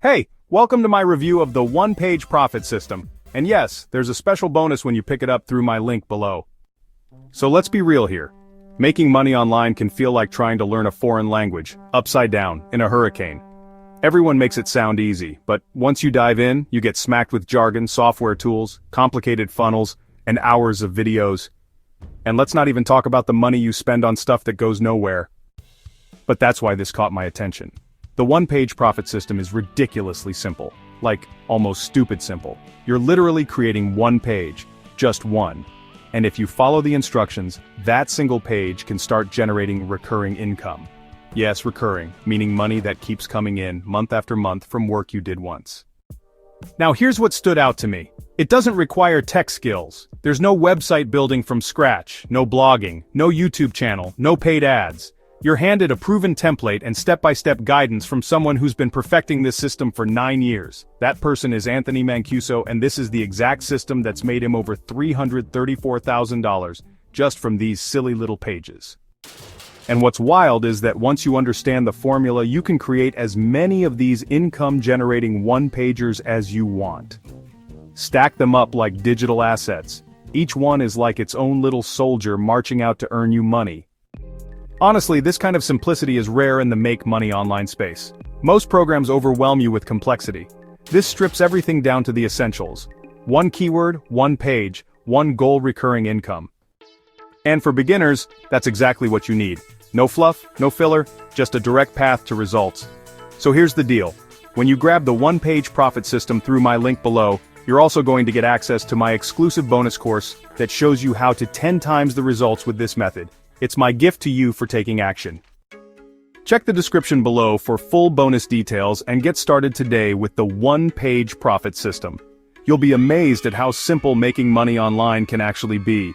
Hey, welcome to my review of the OnePage Profit System. And yes, there's a special bonus when you pick it up through my link below. So let's be real here. Making money online can feel like trying to learn a foreign language, upside down, in a hurricane. Everyone makes it sound easy, but once you dive in, you get smacked with jargon, software tools, complicated funnels, and hours of videos. And let's not even talk about the money you spend on stuff that goes nowhere. But that's why this caught my attention. The OnePage Profit System is ridiculously simple, like almost stupid simple. You're literally creating one page, just one. And if you follow the instructions, that single page can start generating recurring income. Yes, recurring, meaning money that keeps coming in month after month from work you did once. Now here's what stood out to me. It doesn't require tech skills. There's no website building from scratch, no blogging, no YouTube channel, no paid ads. You're handed a proven template and step-by-step guidance from someone who's been perfecting this system for 9 years. That person is Anthony Mancuso, and this is the exact system that's made him over $334,000 just from these silly little pages. And what's wild is that once you understand the formula, you can create as many of these income-generating one-pagers as you want. Stack them up like digital assets. Each one is like its own little soldier marching out to earn you money. Honestly, this kind of simplicity is rare in the make money online space. Most programs overwhelm you with complexity. This strips everything down to the essentials. One keyword, one page, one goal recurring income. And for beginners, that's exactly what you need. No fluff, no filler, just a direct path to results. So here's the deal. When you grab the OnePage Profit System through my link below, you're also going to get access to my exclusive bonus course that shows you how to 10 times the results with this method. It's my gift to you for taking action. Check the description below for full bonus details and get started today with the OnePage Profit System. You'll be amazed at how simple making money online can actually be.